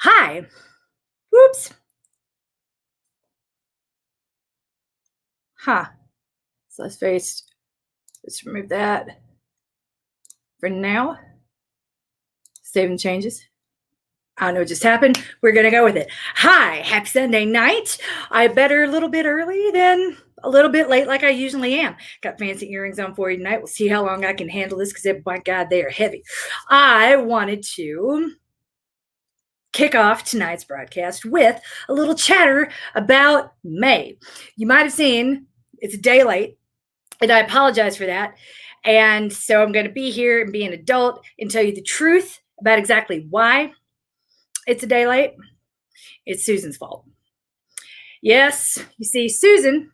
Hi. Whoops. Huh. So let's remove that for now. Saving changes. I don't know what just happened. We're going to go with it. Hi. Happy Sunday night. I better a little bit early than a little bit late like I usually am. Got fancy earrings on for you tonight. We'll see how long I can handle this because, my God, they are heavy. I wanted to kick off tonight's broadcast with a little chatter about May. You might have seen it's a day late, and I apologize for that. And so I'm going to be here and be an adult and tell you the truth about exactly why it's a day late. It's Susan's fault. Yes, you see, Susan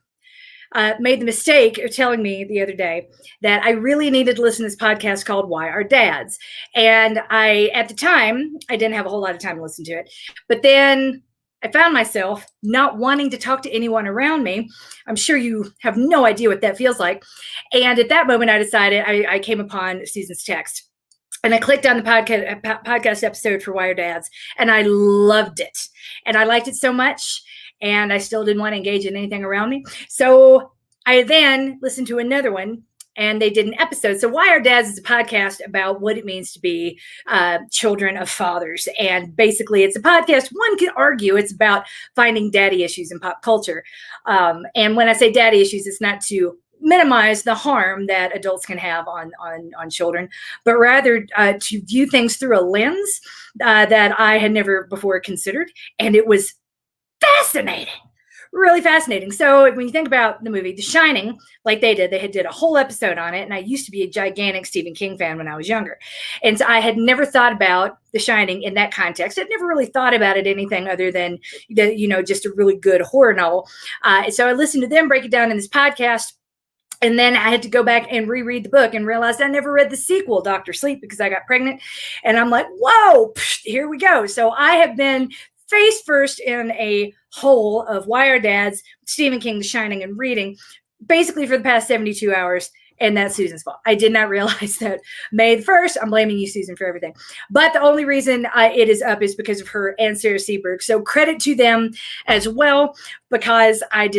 made the mistake of telling me the other day that I really needed to listen to this podcast called Why Our Dads. And at the time, I didn't have a whole lot of time to listen to it. But then I found myself not wanting to talk to anyone around me. I'm sure you have no idea what that feels like. And at that moment, I decided I came upon Susan's text. And I clicked on the podcast episode for Why Our Dads, and I loved it. And I liked it so much, and I still didn't want to engage in anything around me. So I then listened to another one, and they did an episode. So Why Our Dads is a podcast about what it means to be children of fathers. And basically, it's a podcast. One could argue it's about finding daddy issues in pop culture. And when I say daddy issues, it's not to minimize the harm that adults can have on children, but rather to view things through a lens that I had never before considered. And it was fascinating, really fascinating. So when you think about the movie The Shining, like they did a whole episode on it. And I used to be a gigantic Stephen King fan when I was younger. And so I had never thought about The Shining in that context. I'd never really thought about it anything other than, just a really good horror novel. So I listened to them break it down in this podcast. And then I had to go back and reread the book and realized I never read the sequel, Dr. Sleep, because I got pregnant. And I'm like, whoa, here we go. So I have been face first in a hole of Why Our Dads, Stephen King, The Shining, and reading basically for the past 72 hours. And that's Susan's fault. I did not realize that May the 1st. I'm blaming you, Susan, for everything. But the only reason it is up is because of her and Sarah Seberg. So credit to them as well, because I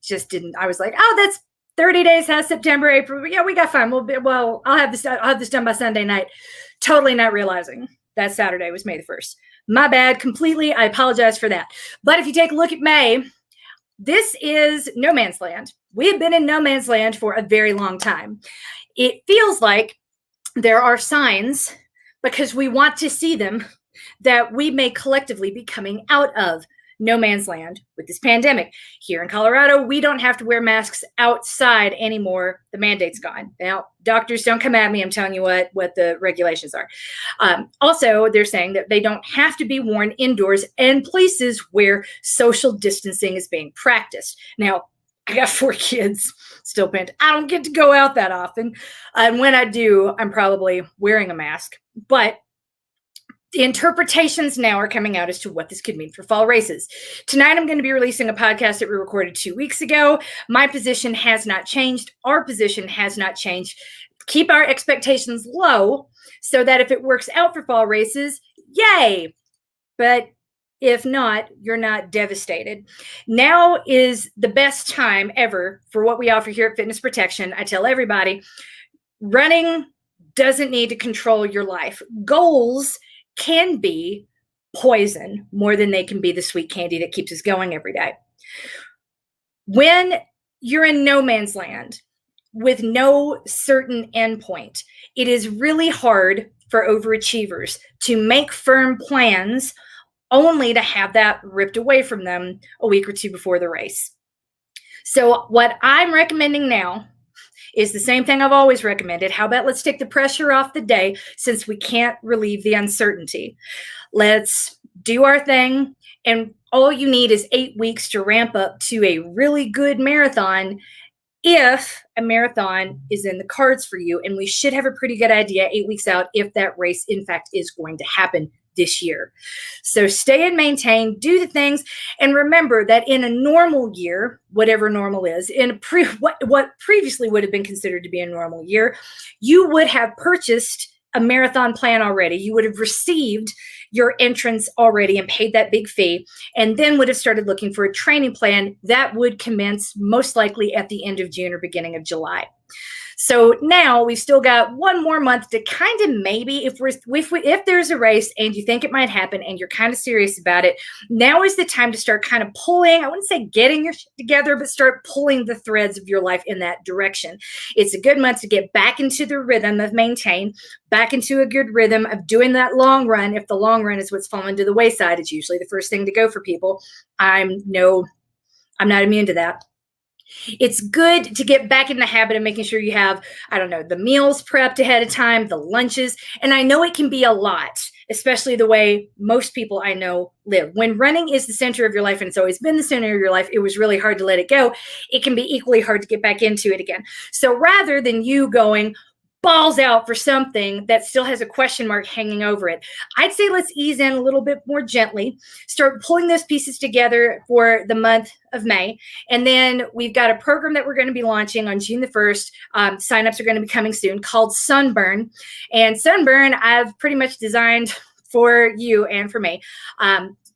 just didn't. I was like, oh, that's 30 days has September, April. Yeah, we got fine. I'll have this done by Sunday night. Totally not realizing that Saturday was May the 1st. My bad completely. I apologize for that. But if you take a look at May, this is no man's land. We have been in no man's land for a very long time. It feels like there are signs, because we want to see them, that we may collectively be coming out of no man's land with this pandemic. Here in Colorado, we don't have to wear masks outside anymore. The mandate's gone. Now, doctors, don't come at me. I'm telling you what the regulations are. Also, they're saying that they don't have to be worn indoors and places where social distancing is being practiced. Now, I got 4 kids, still pent. I don't get to go out that often. And when I do, I'm probably wearing a mask. But the interpretations now are coming out as to what this could mean for fall races. Tonight, I'm going to be releasing a podcast that we recorded 2 weeks ago. My position has not changed. Our position has not changed. Keep our expectations low so that if it works out for fall races, yay. But if not, you're not devastated. Now is the best time ever for what we offer here at Fitness Protection. I tell everybody, running doesn't need to control your life. Goals can be poison more than they can be the sweet candy that keeps us going every day. When you're in no man's land with no certain endpoint, it is really hard for overachievers to make firm plans only to have that ripped away from them a week or two before the race. So what I'm recommending now is the same thing I've always recommended. How about let's take the pressure off the day, since we can't relieve the uncertainty. Let's do our thing. And all you need is 8 weeks to ramp up to a really good marathon, if a marathon is in the cards for you. And we should have a pretty good idea 8 weeks out if that race, in fact, is going to happen this year. So stay and maintain, do the things, and remember that in a normal year, whatever normal is, in what previously would have been considered to be a normal year, you would have purchased a marathon plan already. You would have received your entrance already and paid that big fee, and then would have started looking for a training plan that would commence most likely at the end of June or beginning of July. So now we've still got one more month to kind of maybe, if there's a race and you think it might happen and you're kind of serious about it, now is the time to start kind of pulling, I wouldn't say getting your shit together, but start pulling the threads of your life in that direction. It's a good month to get back into the rhythm of maintain, back into a good rhythm of doing that long run. If the long run is what's fallen to the wayside, it's usually the first thing to go for people. I'm not immune to that. It's good to get back in the habit of making sure you have, I don't know, the meals prepped ahead of time, the lunches. And I know it can be a lot, especially the way most people I know live. When running is the center of your life, and it's always been the center of your life, it was really hard to let it go. It can be equally hard to get back into it again. So rather than you going balls out for something that still has a question mark hanging over it, I'd say let's ease in a little bit more gently, start pulling those pieces together for the month of May. And then we've got a program that we're going to be launching on June the 1st. Signups are going to be coming soon, called Sunburn. And Sunburn, I've pretty much designed for you and for me.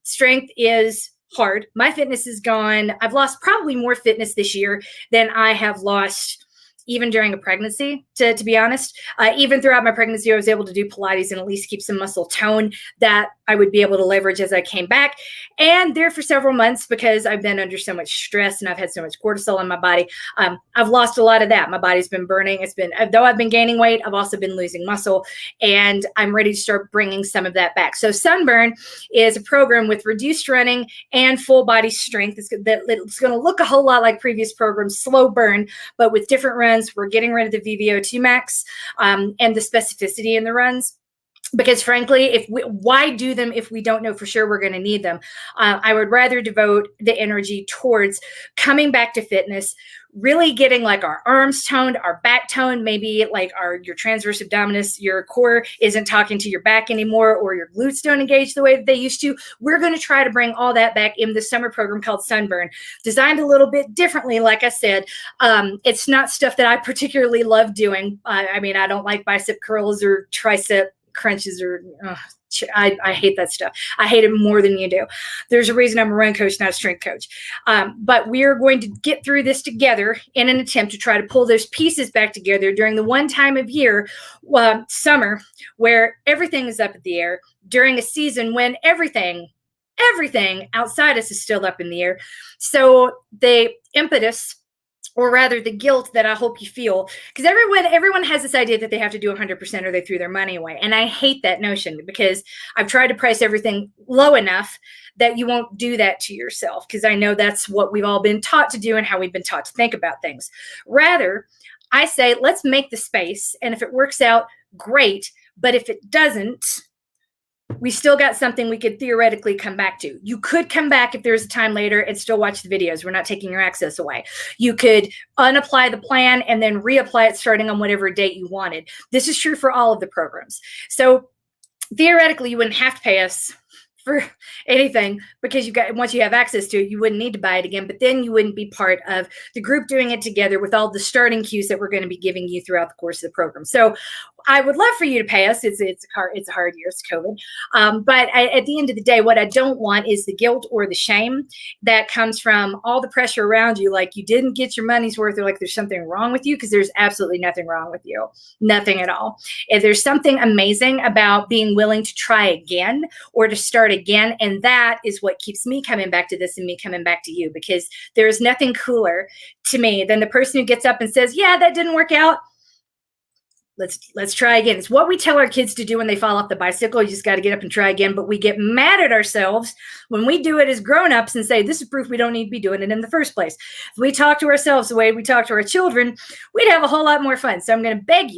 Strength is hard. My fitness is gone. I've lost probably more fitness this year than I have lost even during a pregnancy, to be honest. Even throughout my pregnancy, I was able to do Pilates and at least keep some muscle tone that I would be able to leverage as I came back. And there for several months, because I've been under so much stress and I've had so much cortisol in my body, I've lost a lot of that. My body's been burning. Though I've been gaining weight, I've also been losing muscle, and I'm ready to start bringing some of that back. So Sunburn is a program with reduced running and full body strength. It's going to look a whole lot like previous programs, slow burn, but with different runs. We're getting rid of the VVO2 max and the specificity in the runs. Because frankly, why do them if we don't know for sure we're going to need them? I would rather devote the energy towards coming back to fitness, really getting like our arms toned, our back toned, maybe like your transverse abdominis, your core isn't talking to your back anymore, or your glutes don't engage the way that they used to. We're going to try to bring all that back in the summer program called Sunburn, designed a little bit differently. Like I said, it's not stuff that I particularly love doing. I mean, I don't like bicep curls or tricep crunches or I hate that stuff. I hate it more than you do. There's a reason I'm a run coach, not a strength coach. But we're going to get through this together in an attempt to try to pull those pieces back together during the one time of year, summer, where everything is up in the air, during a season when everything outside us is still up in the air. So the impetus, or rather the guilt that I hope you feel, because everyone has this idea that they have to do 100% or they threw their money away. And I hate that notion, because I've tried to price everything low enough that you won't do that to yourself, because I know that's what we've all been taught to do and how we've been taught to think about things. Rather, I say, let's make the space. And if it works out, great. But if it doesn't, we still got something we could theoretically come back to. You could come back if there's a time later and still watch the videos. We're not taking your access away. You could unapply the plan and then reapply it starting on whatever date you wanted. This is true for all of the programs. So theoretically, you wouldn't have to pay us for anything, because once you have access to it, you wouldn't need to buy it again, but then you wouldn't be part of the group doing it together with all the starting cues that we're going to be giving you throughout the course of the program. So I would love for you to pay us. It's a hard year, it's COVID. But at the end of the day, what I don't want is the guilt or the shame that comes from all the pressure around you, like you didn't get your money's worth, or like there's something wrong with you, because there's absolutely nothing wrong with you. Nothing at all. If there's something amazing about being willing to try again or to start again, and that is what keeps me coming back to this and me coming back to you, because there is nothing cooler to me than the person who gets up and says, yeah, that didn't work out. Let's try again. It's what we tell our kids to do when they fall off the bicycle. You just got to get up and try again. But we get mad at ourselves when we do it as grown-ups and say, this is proof we don't need to be doing it in the first place. If we talk to ourselves the way we talk to our children, we'd have a whole lot more fun. So I'm going to beg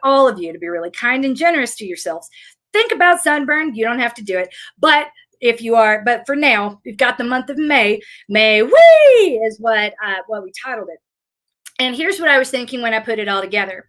all of you to be really kind and generous to yourselves. Think about Sunburn. You don't have to do it. But for now, we've got the month of May. May WHEEE is what we titled it. And here's what I was thinking when I put it all together.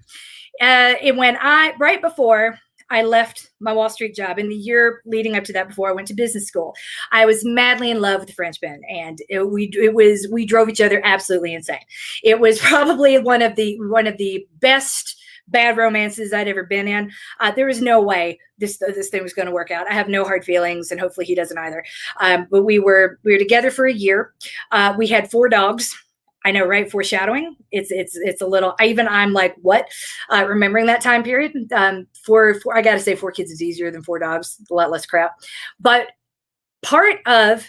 Right before I left my Wall Street job, in the year leading up to that, before I went to business school, I was madly in love with the Frenchman, and we drove each other absolutely insane. It was probably one of the best bad romances I'd ever been in. There was no way this thing was going to work out. I have no hard feelings, and hopefully he doesn't either. But we were together for a year. We had 4 dogs. I know, right? Foreshadowing. It's a little. I'm like, what? Remembering that time period. For I got to say, 4 kids is easier than 4 dogs. A lot less crap. But part of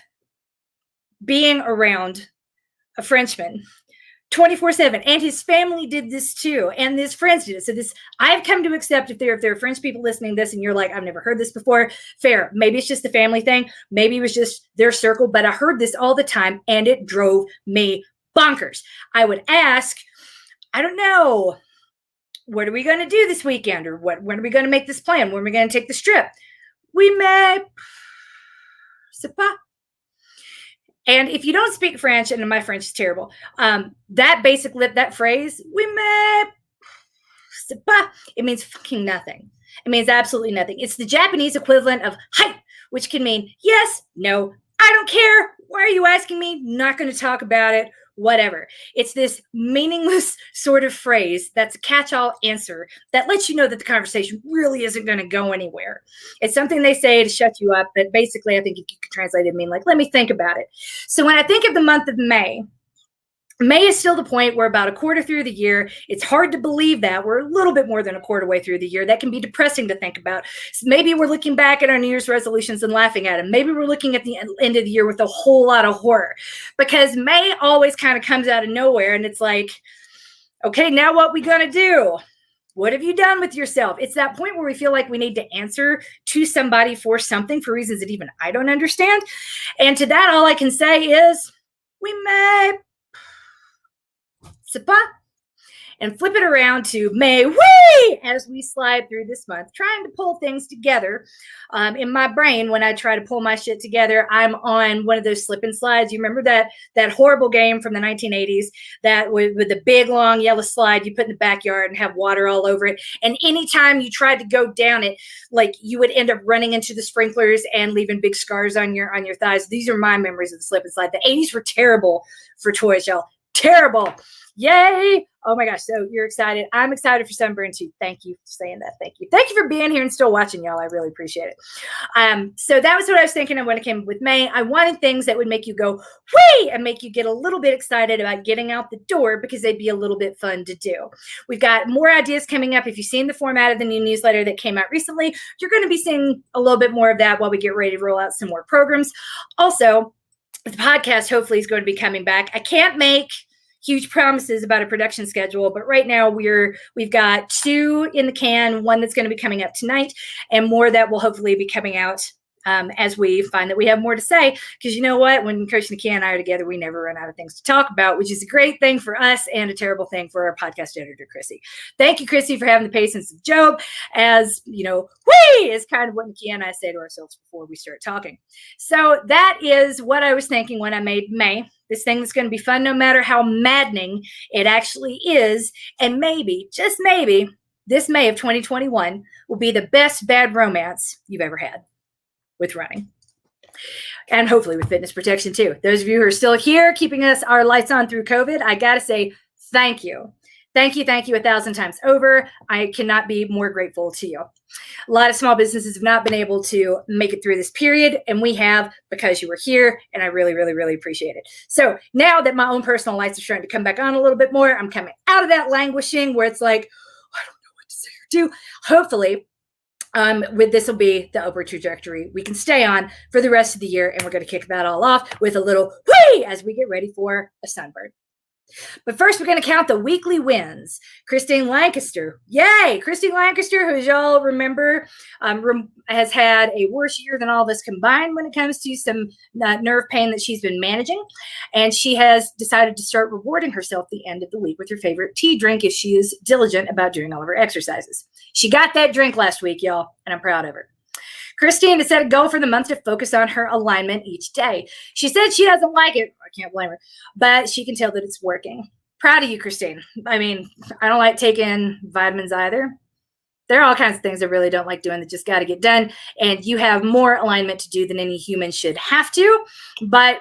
being around a Frenchman 24/7, and his family did this too, and his friends did it. So this, I've come to accept, if there are French people listening to this and you're like, I've never heard this before, fair. Maybe it's just a family thing. Maybe it was just their circle, but I heard this all the time and it drove me bonkers. I would ask, I don't know, what are we going to do this weekend? Or when are we going to make this plan? When are we going to take the trip? We may, c'est pas. And if you don't speak French, and my French is terrible, that phrase, oui, mais, c'est pas, it means fucking nothing. It means absolutely nothing. It's the Japanese equivalent of hai, which can mean yes, no, I don't care. Why are you asking me? Not going to talk about it. Whatever. It's this meaningless sort of phrase that's a catch-all answer that lets you know that the conversation really isn't going to go anywhere. It's something they say to shut you up, but basically I think if you could translate it, mean like, let me think about it. So when I think of the month of May is still the point where about a quarter through the year, it's hard to believe that we're a little bit more than a quarter way through the year. That can be depressing to think about. So maybe we're looking back at our New Year's resolutions and laughing at them. Maybe we're looking at the end of the year with a whole lot of horror, because May always kind of comes out of nowhere. And it's like, okay, now what we going to do? What have you done with yourself? It's that point where we feel like we need to answer to somebody for something for reasons that even I don't understand. And to that, all I can say is we may and flip it around to May WHEEE as we slide through this month, trying to pull things together. In my brain, when I try to pull my shit together, I'm on one of those slip and slides. You remember that horrible game from the 1980s that with the big long yellow slide you put in the backyard and have water all over it. And anytime you tried to go down it, like you would end up running into the sprinklers and leaving big scars on your thighs. These are my memories of the slip and slide. The 80s were terrible for toys, y'all. Terrible. Yay. Oh my gosh. So you're excited. I'm excited for Sunburn too. Thank you for saying that. Thank you. Thank you for being here and still watching, y'all. I really appreciate it. So that was what I was thinking of when it came up with May. I wanted things that would make you go, whee, and make you get a little bit excited about getting out the door because they'd be a little bit fun to do. We've got more ideas coming up. If you've seen the format of the new newsletter that came out recently, you're going to be seeing a little bit more of that while we get ready to roll out some more programs. Also, the podcast hopefully is going to be coming back. I can't make huge promises about a production schedule, but right now we've got 2 in the can, 1 that's going to be coming up tonight, and more that will hopefully be coming out as we find that we have more to say. Because you know what? When Kirsty McKee and I are together, we never run out of things to talk about, which is a great thing for us and a terrible thing for our podcast editor, Chrissy. Thank you, Chrissy, for having the patience of Job. As you know, whee is kind of what McKee and I say to ourselves before we start talking. So that is what I was thinking when I made May. This thing that's going to be fun no matter how maddening it actually is. And maybe, just maybe, this May of 2021 will be the best bad romance you've ever had with running. And hopefully with fitness protection too. Those of you who are still here, keeping our lights on through COVID, I got to say thank you. Thank you 1,000 times over. I cannot be more grateful to you. A lot of small businesses have not been able to make it through this period, and we have because you were here, and I really, really, really appreciate it. So now that my own personal lights are starting to come back on a little bit more, I'm coming out of that languishing where it's like, I don't know what to say or do. Hopefully, with this will be the upward trajectory we can stay on for the rest of the year, and we're going to kick that all off with a little whee as we get ready for a sunburn. But first, we're going to count the weekly wins. Christine Lancaster. Yay! Christine Lancaster, who, as y'all remember, has had a worse year than all of us combined when it comes to some nerve pain that she's been managing. And she has decided to start rewarding herself at the end of the week with her favorite tea drink if she is diligent about doing all of her exercises. She got that drink last week, y'all, and I'm proud of her. Christine has set a goal for the month to focus on her alignment each day. She said she doesn't like it. I can't blame her, but she can tell that it's working. Proud of you, Christine. I mean, I don't like taking vitamins either. There are all kinds of things I really don't like doing that just got to get done. And you have more alignment to do than any human should have to, but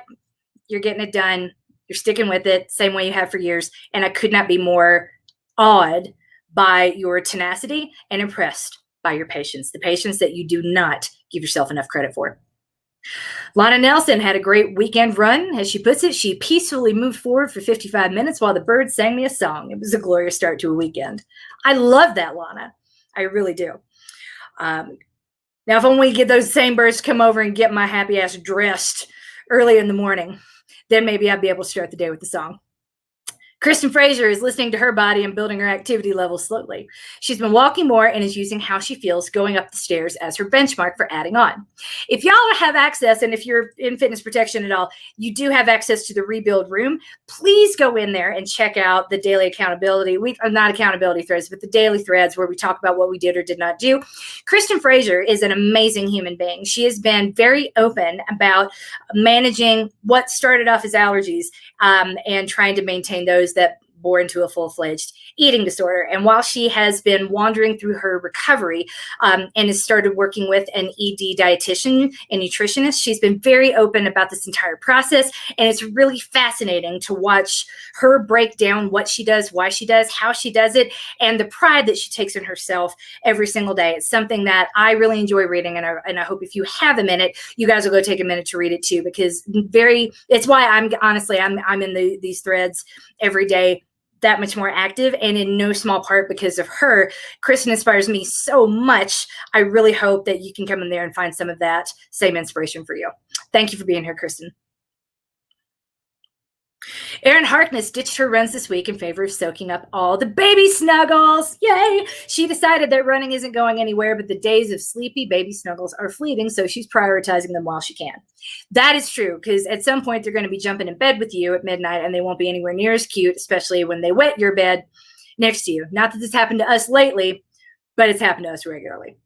you're getting it done. You're sticking with it same way you have for years. And I could not be more awed by your tenacity and impressed by your patience, the patience that you do not give yourself enough credit for. Lana Nelson had a great weekend run. As she puts it, she peacefully moved forward for 55 minutes while the birds sang me a song. It was a glorious start to a weekend. I love that, Lana. I really do. Now, if only get those same birds to come over and get my happy ass dressed early in the morning, then maybe I'd be able to start the day with the song. Kristen Fraser is listening to her body and building her activity level slowly. She's been walking more and is using how she feels going up the stairs as her benchmark for adding on. If y'all have access, and if you're in fitness protection at all, you do have access to the rebuild room, please go in there and check out the daily accountability. Not accountability threads, but the daily threads where we talk about what we did or did not do. Kristen Fraser is an amazing human being. She has been very open about managing what started off as allergies and trying to maintain those that bore into a full-fledged eating disorder. And while she has been wandering through her recovery and has started working with an ED dietitian and nutritionist, she's been very open about this entire process. And it's really fascinating to watch her break down what she does, why she does, how she does it, and the pride that she takes in herself every single day. It's something that I really enjoy reading, and I hope if you have a minute, you guys will go take a minute to read it too, because it's why I'm in these threads every day, that much more active, and in no small part because of her. Kristen inspires me so much. I really hope that you can come in there and find some of that same inspiration for you. Thank you for being here, Kristen. Erin Harkness ditched her runs this week in favor of soaking up all the baby snuggles. Yay! She decided that running isn't going anywhere, but the days of sleepy baby snuggles are fleeting, so she's prioritizing them while she can. That is true, because at some point they're going to be jumping in bed with you at midnight, and they won't be anywhere near as cute, especially when they wet your bed next to you. Not that this happened to us lately, but it's happened to us regularly.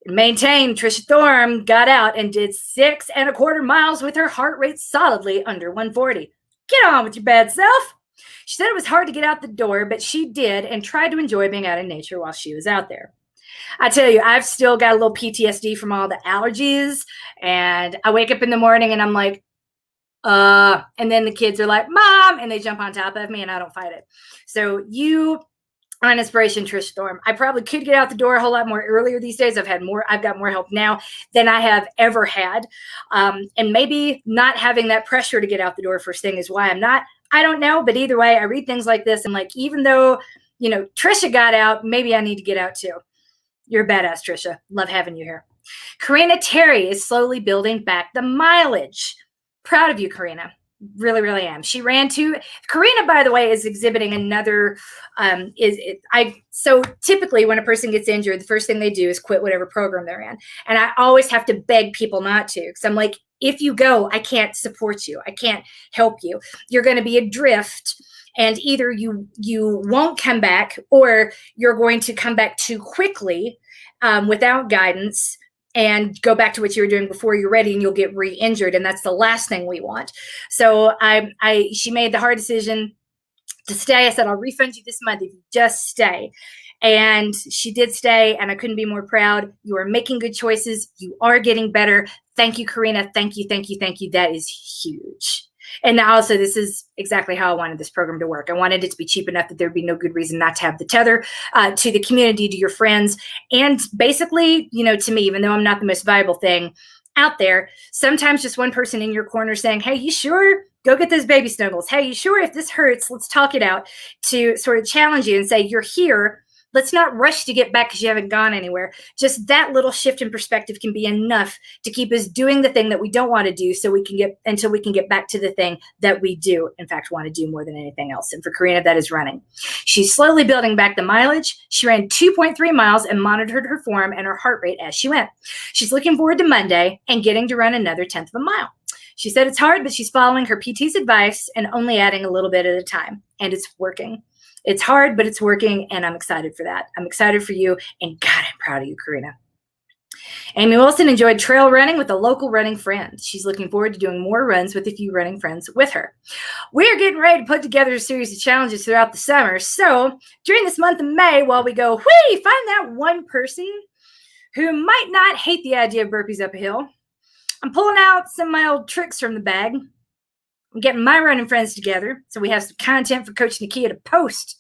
Maintained, Trisha Thorne got out and did 6.25 miles with her heart rate solidly under 140. Get on with your bad self. She said it was hard to get out the door, but she did and tried to enjoy being out in nature while she was out there. I tell you, I've still got a little PTSD from all the allergies, and I wake up in the morning and I'm like, and then the kids are like, Mom, and they jump on top of me and I don't fight it. So you are an inspiration, Trish Storm. I probably could get out the door a whole lot more earlier these days. I've got more help now than I have ever had. And maybe not having that pressure to get out the door first thing is why I'm not. I don't know. But either way, I read things like this. And like, even though, Trisha got out, maybe I need to get out too. You're a badass, Trisha. Love having you here. Karina Terry is slowly building back the mileage. Proud of you, Karina. Really, really am. She ran Karina, by the way, is exhibiting another, so typically when a person gets injured, the first thing they do is quit whatever program they're in. And I always have to beg people not to, because I'm like, if you go, I can't support you. I can't help you. You're going to be adrift, and either you won't come back, or you're going to come back too quickly without guidance and go back to what you were doing before you're ready, and you'll get re-injured. And that's the last thing we want. So she made the hard decision to stay. I said, I'll refund you this month if you just stay. And she did stay, and I couldn't be more proud. You are making good choices. You are getting better. Thank you, Karina. Thank you, thank you, thank you. That is huge. And also, this is exactly how I wanted this program to work. I wanted it to be cheap enough that there'd be no good reason not to have the tether to the community, to your friends. And basically, to me, even though I'm not the most viable thing out there, sometimes just one person in your corner saying, hey, you sure? Go get those baby snuggles. Hey, you sure? If this hurts, let's talk it out, to sort of challenge you and say, you're here. Let's not rush to get back because you haven't gone anywhere. Just that little shift in perspective can be enough to keep us doing the thing that we don't want to do, until we can get back to the thing that we do, in fact, want to do more than anything else. And for Karina, that is running. She's slowly building back the mileage. She ran 2.3 miles and monitored her form and her heart rate as she went. She's looking forward to Monday and getting to run another 1/10 of a mile. She said it's hard, but she's following her PT's advice and only adding a little bit at a time. And it's working. It's hard, but it's working, and I'm excited for that. I'm excited for you, and God, I'm proud of you, Karina. Amy Wilson enjoyed trail running with a local running friend. She's looking forward to doing more runs with a few running friends with her. We're getting ready to put together a series of challenges throughout the summer. So during this month of May, while we go, find that one person who might not hate the idea of burpees up a hill, I'm pulling out some of my old tricks from the bag. I'm getting my running friends together so we have some content for Coach Nakia to post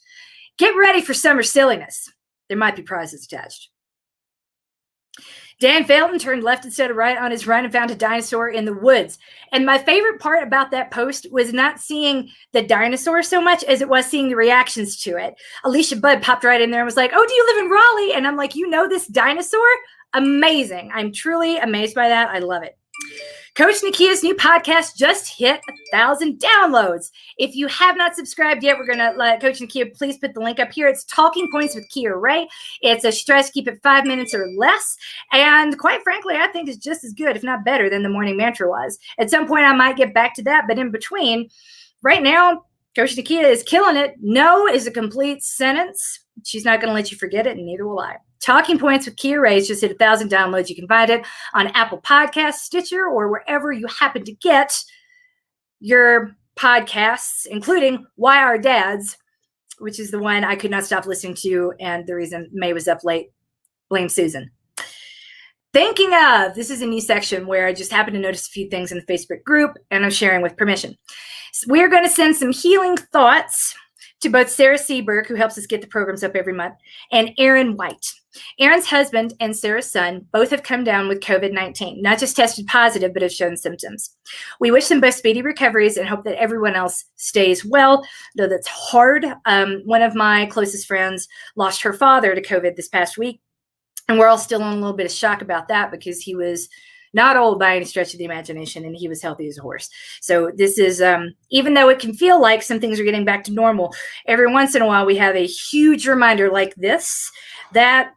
Get ready for summer silliness. There might be prizes attached. Dan Felton turned left instead of right on his run and found a dinosaur in the woods. And my favorite part about that post was not seeing the dinosaur so much as it was seeing the reactions to it. Alicia Budd popped right in there and was like, oh, do you live in Raleigh? And I'm like, you know this dinosaur? Amazing. I'm truly amazed by that. I love it. Coach Nikia's new podcast just hit 1,000 downloads. If you have not subscribed yet, we're going to let Coach Nikia please put the link up here. It's Talking Points with Kia Ray. It's a stress, keep it 5 minutes or less. And quite frankly, I think it's just as good, if not better, than the morning mantra was. At some point, I might get back to that. But in between, right now, Coach Nikia is killing it. No is a complete sentence. She's not going to let you forget it, and neither will I. Talking Points with Kia Ray just hit 1,000 downloads. You can find it on Apple Podcasts, Stitcher, or wherever you happen to get your podcasts, including Why Our Dads, which is the one I could not stop listening to, and the reason May was up late. Blame Susan. Thinking of, this is a new section where I just happened to notice a few things in the Facebook group, and I'm sharing with permission. So we're going to send some healing thoughts to both Sarah Seberg, who helps us get the programs up every month, and Aaron White. Aaron's husband and Sarah's son both have come down with COVID-19, not just tested positive, but have shown symptoms. We wish them both speedy recoveries and hope that everyone else stays well, though that's hard. One of my closest friends lost her father to COVID this past week, and we're all still in a little bit of shock about that because he was not old by any stretch of the imagination, and he was healthy as a horse. So this is, even though it can feel like some things are getting back to normal, every once in a while we have a huge reminder like this that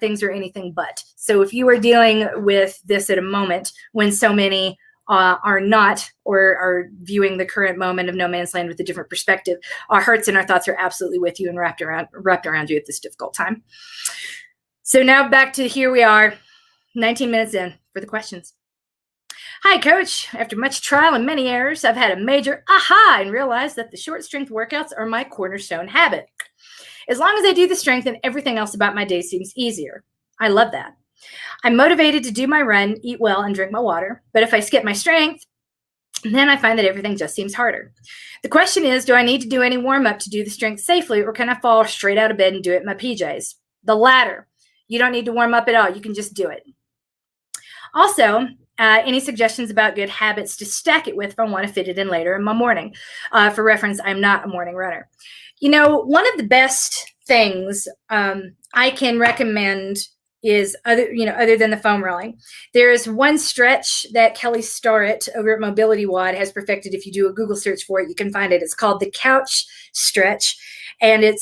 things are anything but. So if you are dealing with this at a moment when so many are not, or are viewing the current moment of no man's land with a different perspective, our hearts and our thoughts are absolutely with you and wrapped around you at this difficult time. So now back to here we are, 19 minutes in for the questions. Hi, Coach. After much trial and many errors, I've had a major aha and realized that the short strength workouts are my cornerstone habit. As long as I do the strength, and everything else about my day seems easier. I love that. I'm motivated to do my run, eat well, and drink my water. But if I skip my strength, then I find that everything just seems harder. The question is, do I need to do any warm-up to do the strength safely, or can I fall straight out of bed and do it in my PJs? The latter. You don't need to warm up at all. You can just do it. Also, any suggestions about good habits to stack it with if I want to fit it in later in my morning? For reference, I'm not a morning runner. You know, one of the best things I can recommend is other than the foam rolling. There is one stretch that Kelly Starrett over at Mobility WOD has perfected. If you do a Google search for it, you can find it. It's called the couch stretch, and it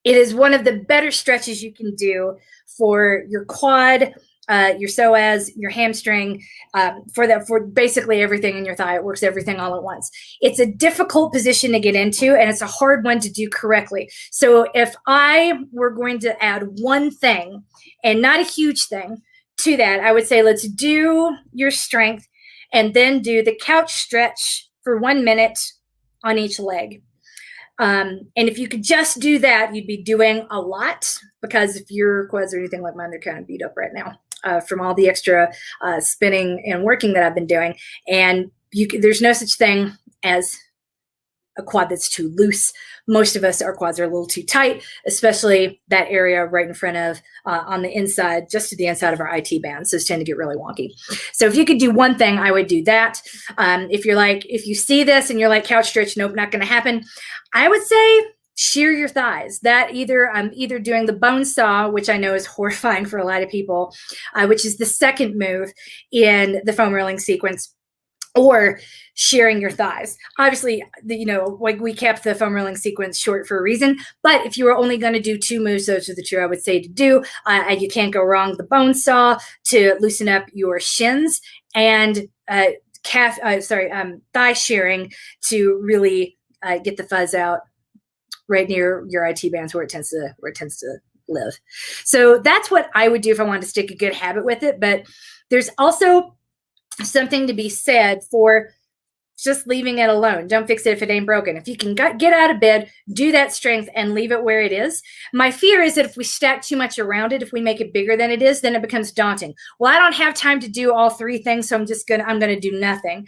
is one of the better stretches you can do for your quad, your psoas, your hamstring, for basically everything in your thigh. It works everything all at once. It's a difficult position to get into, and it's a hard one to do correctly. So if I were going to add one thing, and not a huge thing, to that, I would say let's do your strength and then do the couch stretch for 1 minute on each leg. And if you could just do that, you'd be doing a lot, because if your quads are anything like mine, they're kind of beat up right now from all the extra spinning and working that I've been doing. And there's no such thing as a quad that's too loose. Most of us, our quads are a little too tight, especially that area right in front of, on the inside, just to the inside of our IT bands. Those tend to get really wonky. So if you could do one thing, I would do that. If you see this and you're like, couch stretch, nope, not going to happen, I would say shear your thighs. That I'm either doing the bone saw, which I know is horrifying for a lot of people, which is the second move in the foam rolling sequence, or shearing your thighs. Obviously, we kept the foam rolling sequence short for a reason, but if you were only going to do 2 moves, those are the 2 I would say to do. You can't go wrong with the bone saw to loosen up your shins, and thigh shearing to really get the fuzz out right near your IT bands where it tends to live. So that's what I would do if I wanted to stick a good habit with it. But there's also something to be said for just leaving it alone. Don't fix it if it ain't broken. If you can get out of bed, do that strength and leave it where it is. My fear is that if we stack too much around it, if we make it bigger than it is, then it becomes daunting. Well, I don't have time to do all three things, so I'm going to do nothing.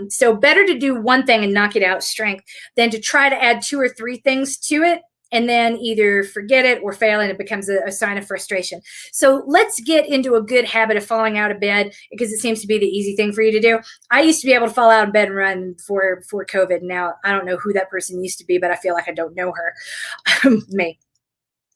So better to do one thing and knock it out, strength, than to try to add 2 or 3 things to it and then either forget it or fail, and it becomes a sign of frustration. So let's get into a good habit of falling out of bed, because it seems to be the easy thing for you to do. I used to be able to fall out of bed and run before COVID. Now, I don't know who that person used to be, but I feel like I don't know her. Me.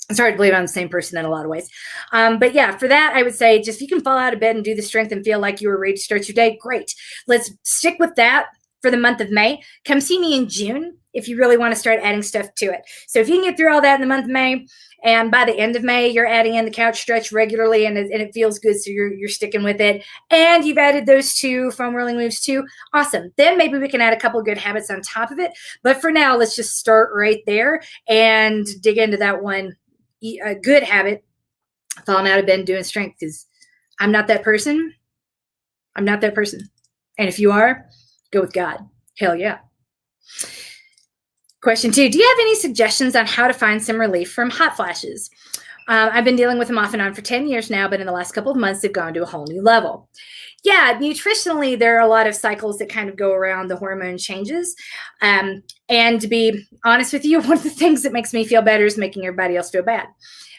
It's hard to believe I'm the same person in a lot of ways. But yeah, for that, I would say just if you can fall out of bed and do the strength and feel like you were ready to start your day, great. Let's stick with that for the month of May. Come see me in June if you really want to start adding stuff to it. So if you can get through all that in the month of May, and by the end of May, you're adding in the couch stretch regularly, and it feels good, so you're sticking with it, and you've added those 2 foam rolling moves too, awesome. Then maybe we can add a couple good habits on top of it. But for now, let's just start right there and dig into that one good habit, falling out of bed and doing strength, because I'm not that person. I'm not that person. And if you are, go with God. Hell yeah. Question 2, do you have any suggestions on how to find some relief from hot flashes? I've been dealing with them off and on for 10 years now, but in the last couple of months, they've gone to a whole new level. Yeah, nutritionally, there are a lot of cycles that kind of go around the hormone changes. And to be honest with you, one of the things that makes me feel better is making everybody else feel bad.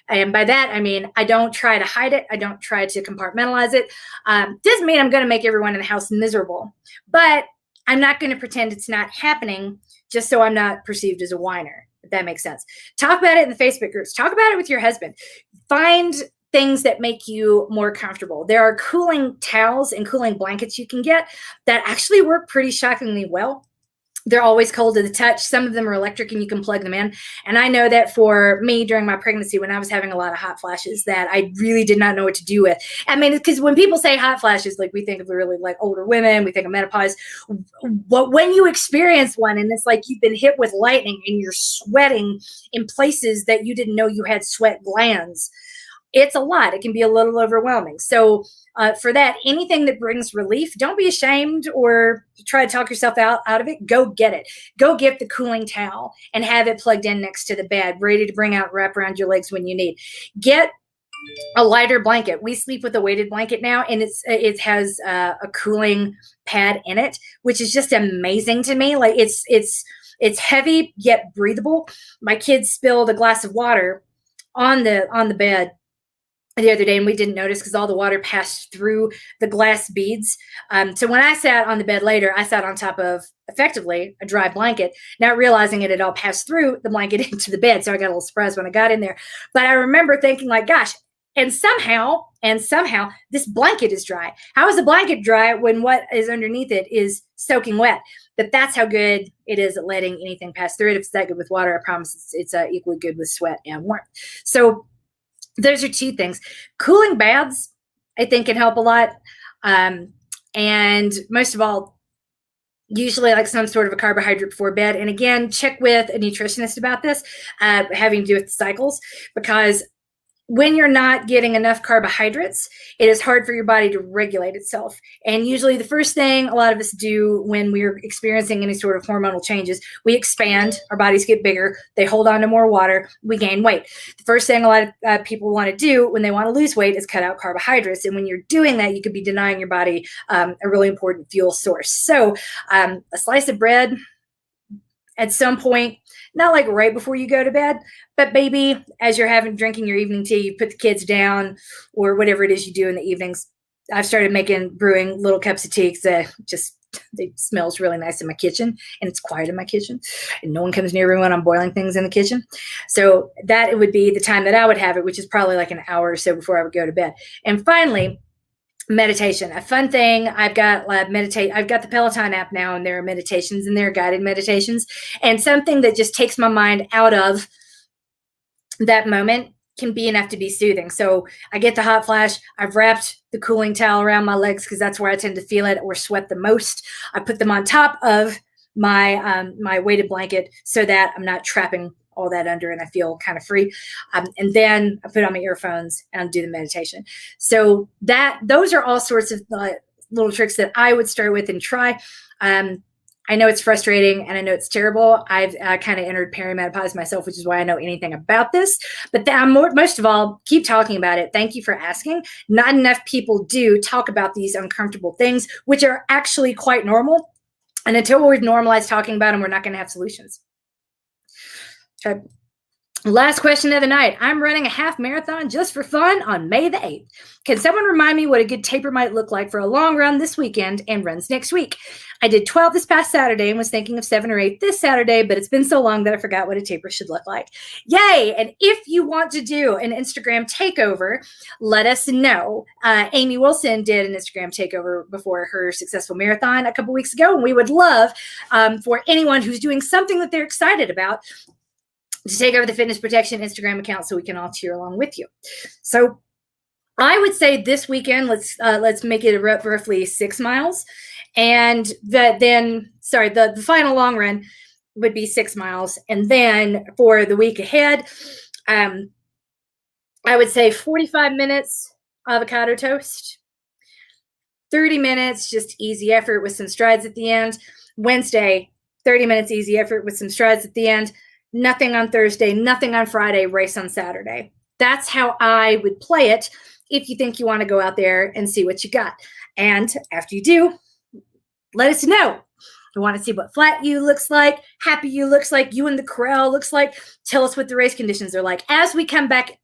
And by that, I mean, I don't try to hide it. I don't try to compartmentalize it. Doesn't mean I'm going to make everyone in the house miserable, but I'm not going to pretend it's not happening just so I'm not perceived as a whiner, if that makes sense. Talk about it in the Facebook groups. Talk about it with your husband. Find things that make you more comfortable. There are cooling towels and cooling blankets you can get that actually work pretty shockingly well. They're always cold to the touch. Some of them are electric and you can plug them in. And I know that for me during my pregnancy, when I was having a lot of hot flashes, that I really did not know what to do with. I mean, because when people say hot flashes, like we think of really like older women, we think of menopause. But when you experience one and it's like you've been hit with lightning and you're sweating in places that you didn't know you had sweat glands, it's a lot. It can be a little overwhelming. So for that, anything that brings relief, don't be ashamed or try to talk yourself out of it. Go get it. Go get the cooling towel and have it plugged in next to the bed, ready to bring out, wrap around your legs when you need. Get a lighter blanket. We sleep with a weighted blanket now, and it has a cooling pad in it, which is just amazing to me. Like it's heavy yet breathable. My kids spilled a glass of water on the bed the other day, and we didn't notice because all the water passed through the glass beads. So when I sat on the bed later, I sat on top of effectively a dry blanket, not realizing it had all passed through the blanket into the bed. So I got a little surprised when I got in there. But I remember thinking like, gosh, and somehow this blanket is dry. How is the blanket dry when what is underneath it is soaking wet? But that's how good it is at letting anything pass through it. If it's that good with water, I promise it's equally good with sweat and warmth. So those are 2 things. Cooling baths, I think, can help a lot. And most of all, usually like some sort of a carbohydrate before bed. And again, check with a nutritionist about this, having to do with the cycles, because when you're not getting enough carbohydrates, it is hard for your body to regulate itself. And usually the first thing a lot of us do when we're experiencing any sort of hormonal changes, we expand, our bodies get bigger, they hold on to more water, we gain weight. The first thing a lot of people want to do when they want to lose weight is cut out carbohydrates. And when you're doing that, you could be denying your body a really important fuel source. So a slice of bread at some point, not like right before you go to bed, but maybe as you're drinking your evening tea, you put the kids down or whatever it is you do in the evenings. I've started brewing little cups of tea because it smells really nice in my kitchen, and it's quiet in my kitchen, and no one comes near me when I'm boiling things in the kitchen. So that it would be the time that I would have it, which is probably like an hour or so before I would go to bed. And finally, meditation, a fun thing. I've got the Peloton app now, and there are meditations and there are guided meditations, and something that just takes my mind out of that moment can be enough to be soothing. So I get the hot flash. I've wrapped the cooling towel around my legs because that's where I tend to feel it or sweat the most. I put them on top of my my weighted blanket so that I'm not trapping all that under, and I feel kind of free. And then I put on my earphones and do the meditation. So those are all sorts of little tricks that I would start with and try. I know it's frustrating and I know it's terrible. I've kind of entered perimenopause myself, which is why I know anything about this. But most of all, keep talking about it. Thank you for asking. Not enough people do talk about these uncomfortable things, which are actually quite normal. And until we've normalized talking about them, we're not going to have solutions. Okay. Last question of the night. I'm running a half marathon just for fun on May the 8th. Can someone remind me what a good taper might look like for a long run this weekend and runs next week? I did 12 this past Saturday and was thinking of 7 or 8 this Saturday, but it's been so long that I forgot what a taper should look like. Yay! And if you want to do an Instagram takeover, let us know. Amy Wilson did an Instagram takeover before her successful marathon a couple weeks ago, and we would love for anyone who's doing something that they're excited about to take over the Fitness Protection Instagram account so we can all cheer along with you. So I would say this weekend, let's make it roughly 6 miles. And the final long run would be 6 miles. And then for the week ahead, I would say 45 minutes avocado toast, 30 minutes, just easy effort with some strides at the end. Wednesday, 30 minutes easy effort with some strides at the end. Nothing on Thursday, nothing on Friday, race on Saturday. That's how I would play it if you think you want to go out there and see what you got. And after you do, let us know. We want to see what flat you looks like, happy you looks like, you in the corral looks like. Tell us what the race conditions are like. As we come back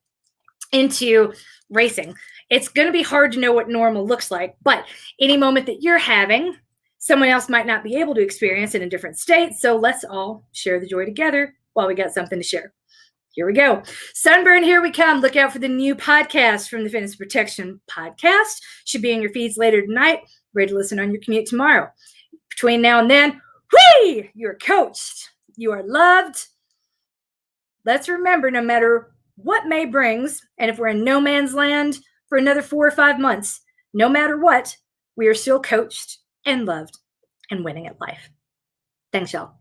into racing, it's going to be hard to know what normal looks like, but any moment that you're having, someone else might not be able to experience in a different state. So let's all share the joy together while we got something to share. Here we go. Sunburn, here we come. Look out for the new podcast from the Fitness Protection Podcast. Should be in your feeds later tonight. Ready to listen on your commute tomorrow. Between now and then, whee! You're coached. You are loved. Let's remember, no matter what May brings, and if we're in no man's land for another 4 or 5 months, no matter what, we are still coached and loved and winning at life. Thanks, y'all.